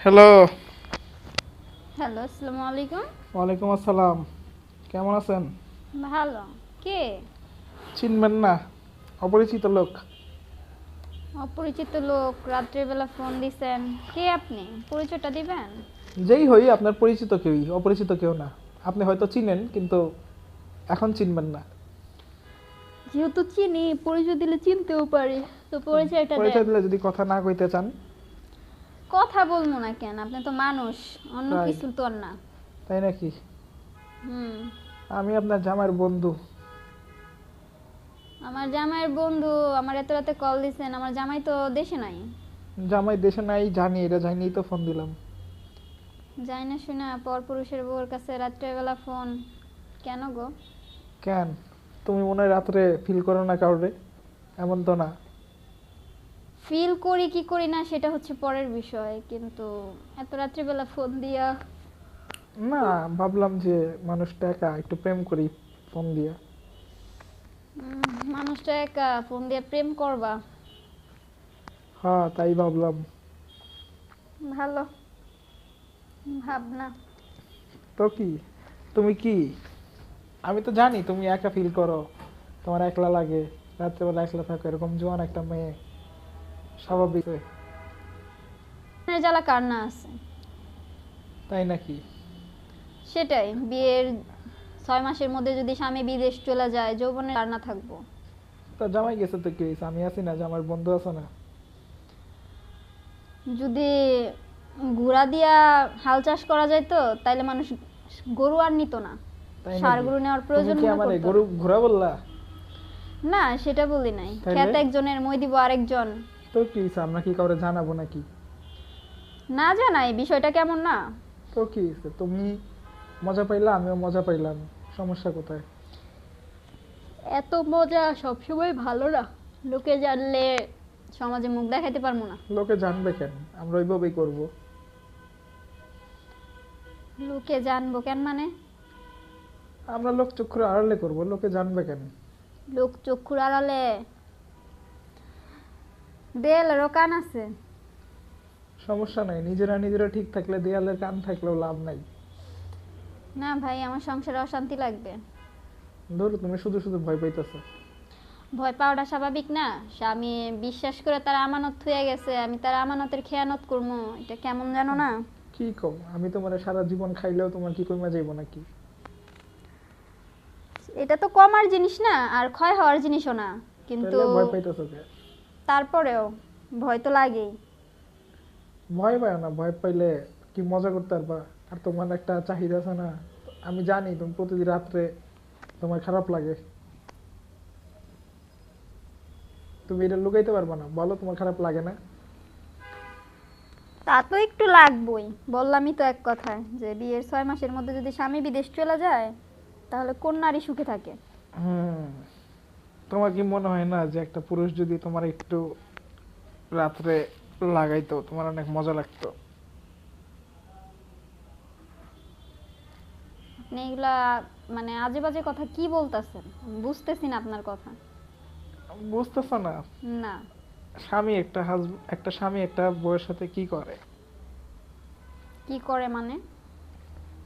Hello. Hello, আসসালামু আলাইকুম। ওয়ালাইকুম আসসালাম। কেমন আছেন? ভালো। কে? চিনবেন না, অপরিচিত লোক। অপরিচিত লোক রাত্রের বেলা ফোন দিছেন। কে আপনি? পরিচয়টা দিবেন? যেই হই আপনার পরিচিত কেউই, অপরিচিত কেউ না। আপনি হয়তো চিনেন কিন্তু এখন চিনবেন না। যেহেতু চিনি, পরিচয় দিলে চিনতেও পারি। তো পরিচয়টা দেন। পরিচয় দিলে যদি কথা না কইতে চান। কথা বলবো না কেন? আপনি তো মানুষ, অন্য তাই কিছু তো আর না। তাই নাকি? হুম। আমি আপনার জামাইয়ের বন্ধু। আমার জামাইয়ের বন্ধু আমার এত রাতে কল দিছেন। আমার জামাই তো দেশে নাই। জামাই দেশে নাই জানি, এটা জানিই তো ফোন দিলাম। যাই না শুনে পরপুরুষের বউর কাছে রাত্রের বেলা ফোন। কেন গো? কেন? তুমি মনে হয় রাত্রে ফিল করো না কাউরে? এমন তো না। ফিল করি কি করি না সেটা হচ্ছে পরের বিষয়, কিন্তু এত রাত্রিবেলা ফোন দিয়া না, ভাবলাম যে মানুষটা একা, একটু প্রেম করি ফোন দিয়া। মানুষটা একা ফোন দিয়ে প্রেম করবা? হ্যাঁ, তাই ভাবলাম। ভালো ভাবনা। তো কি? তুমি কি? আমি তো জানি তুমি একা ফিল করো, তোমার একলা লাগে, রাত্রেবেলা একলা থাকো, এরকম জোয়ান একটা মেয়ে, স্বাভাবিক। মনের জ্বালা কার না আছে? তাই নাকি? সেটাই, বিয়ের 6 মাসের মধ্যে যদি স্বামী বিদেশ চলে যায়, যৌবনে কার না থাকবো? তা জামাই গেছে তো কি হয়েছে? আমি আছি না, যে আমার বন্ধু আছে না? যদি ঘোড়া দিয়া হাল চাষ করা যায় তো তাইলে মানুষ গরু আর নিত না, তাই ষাঁড় নাকি? গরু নেওয়ার তুমি প্রয়োজন কি মনে আমার করতো গরু না। ঘোরা বললা? না, সেটা বলি নাই। তাইলে খেত একজনের, মই দিব আরেকজন। তো কি হয়েছে? আমরা কি কাউরে জানাবো নাকি? না জানাই বিষয়টা কেমন না? তো কি হয়েছে? তুমি মজা পাইলা, আমিও মজা পাইলাম, সমস্যা কোথায়? এত মজা সবসময় ভালো না, লোকে জানলে সমাজে মুখ দেখাইতে পারবো না। লোকে জানবে কেন? আমরা ওইভাবেই করবো। লোকে জানবো কেন মানে? আমরা লোক চক্ষুর আড়ালে করবো, লোকে জানবে কেন? লোক চক্ষুর আড়ালে দেয়ালেরও কান আছে। সমস্যা নাই, নিজেরা নিজেরা ঠিক থাকলে দেয়ালের কান থাকলেও লাভ নাই। না ভাই, আমার সংসারে অশান্তি লাগবে। ধরো তুমি শুধু শুধু ভয় পাইতেছো। ভয় পাওয়াটা স্বাভাবিক না? স্বামী বিশ্বাস করে তার আমানত থুয়ে গেছে, আমি তার আমানতের খেয়ানত করবো, এটা কেমন জানো না? কি কম, আমি তোমার সারা জীবন খাইলেও তোমার কি কইমা যাইব নাকি? এটা তো কমার জিনিস না, আর ক্ষয় হওয়ার জিনিসও না, কিন্তু তাহলে ভয় পাইতেছো কে? তারপরেও ভয় তো লাগেই। ভয় পায় না, ভয় পাইলে কি মজা করতে পারবা? আর তোমার একটা চাহিদা আছে না, আমি জানি তুমি প্রতিদিন রাত্রে তোমার খারাপ লাগে। তুমি এটা লুকাইতে পারবা না, বলো তোমার খারাপ লাগে না? তা তো একটু লাগবই। বললামই তো এক কথায় যে বিয়ের 6 মাসের মধ্যে যদি স্বামী বিদেশ চলে যায়, তাহলে কোন নারী সুখে থাকে? হুম। তোমার কি মনে হয় না যে একটা পুরুষ যদি তোমার একটু রাত্রে লাগাইতো, তোমার অনেক মজা লাগতো? আপনি এগুলা মানে আজে বাজে কথা কি বলতেছেন? বুঝতেছি না আপনার কথা। বুঝতেছো না? না। একটা স্বামী একটা বউয়ের সাথে কি করে? কি করে মানে?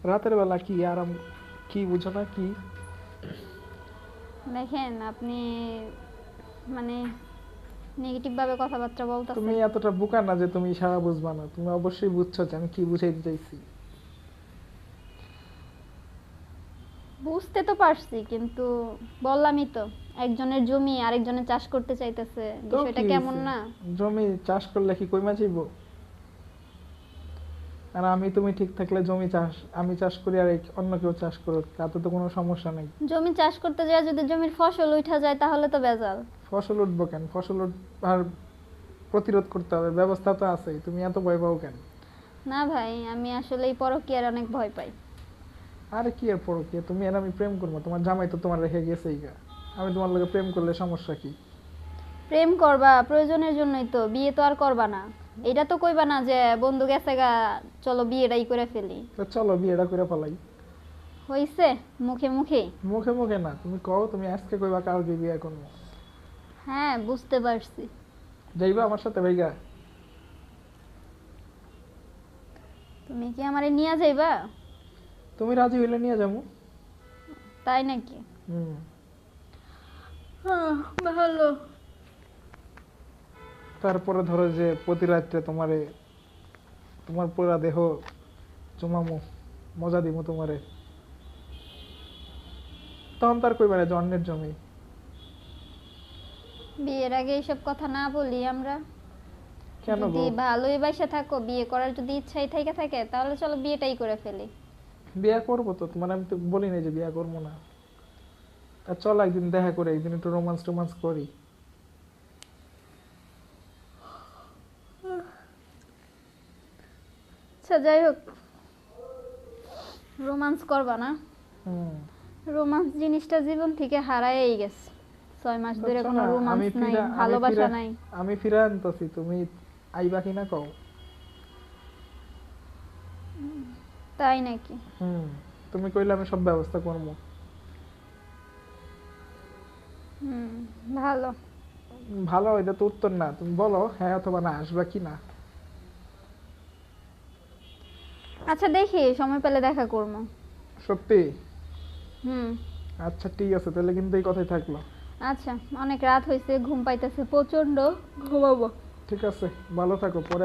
রাতের বেলা কি আরাম, কি বুঝো না কি? দেখেন আপনি মানে নেগেটিভ ভাবে কথাবার্তা তুমি বলতেছেন। এতটা বোকা না যে তুমি সারা বুঝবা না, তুমি অবশ্যই বুঝছো যে আমি কি বুঝাইতে চাইছি। বুঝতে তো পারছি, কিন্তু বললামই তো, একজনের জমি আরেকজনের চাষ করতে চাইতেছে, তো বিষয়টা কি কেমন হয়েছে? না? জমি চাষ করলে কি কইমা যাইব? আর আমি তুমি ঠিক থাকলে জমি চাষ আমি চাষ করি আর অন্য কেউ চাষ করুক, তাতে তো কোনো সমস্যা নেই। জমি চাষ করতে যায় যদি জমির ফসল উঠা যায় তাহলে তো বেজাল। ফসল উঠবো কেন? আর প্রতিরোধ করতে হবে, ব্যবস্থা তো আছেই, তুমি এত ভয় পাও কেন? না ভাই, আমি আসলে এই পরকীয়ার অনেক ভয় পাই। আরে কি এর পরও কি, তুমি আর আমি প্রেম করবো, তোমার জামাই তো তোমার রেখে গেছেই গা। আমি তোমার লগে প্রেম করলে সমস্যা কি? প্রেম করবা প্রয়োজনের জন্যই তো, বিয়ে তো আর করবা না। এটা তো কইবা না যে বন্ধু গেছে গা, চলো বিয়েটাই করে ফেলি। তো চলো বিয়েটা করে ফেলাই। হইছে মুখে মুখে। মুখে মুখে না, তুমি কও, তুমি আজকে কইবা কালকে বিয়ে করবো। হ্যাঁ, বুঝতে পারছি। যাইবা আমার সাথে ভাইগা? তুমি কি আমারে নিয়ে যাইবা? তুমি রাজি হইলে নিয়ে যাবো। তাই নাকি? হুম। ভালো। তারপরে ধরো যে প্রতি রাত্রে তোমার পুরা দেহ চুমামু, মজা দিমু তোমারে। তখন তার কইবা যে অন্যের জমি। বিয়ের আগে এইসব কথা না বলি আমরা। কেন যদি গো? ভালোই বাসা থাকো, বিয়ে করার যদি ইচ্ছাই থাকে তাহলে চলো বিয়েটাই করে ফেলি। বিয়া করবো তো, তোমার আমি তো বলি নাই যে বিয়া করবো না। তা চল একদিন দেখা করে একদিন একটু রোমান্স টোমান্স করি। আচ্ছা যাই হোক, রোমান্স করবা না? হুম। রোমান্স জিনিসটা জীবন থেকে হারায়েই গেছে। 6 মাস ধরে আচ্ছা কোনো না, রোমান্স নাই, ভালোবাসা নাই। আমি ফিরা আনতেছি, তুমি আইবা কিনা কও। তাই নাকি? হুম। তুমি কইলে আমি সব ব্যবস্থা করবো। হুম, ভালো। ভালো, এটা তো উত্তর না। তুমি বলো হ্যাঁ অথবা না, আসবা কি না। আচ্ছা দেখি, সময় পেলে দেখা করবো। সত্যি? হুম। আচ্ছা ঠিক আছে, তাহলে কিন্তু এই কথাই থাকলো। আচ্ছা, অনেক রাত হয়েছে, ঘুম পাইতেছে প্রচন্ড, ঘুমাবো। ঠিক আছে, ভালো থাকো, পরে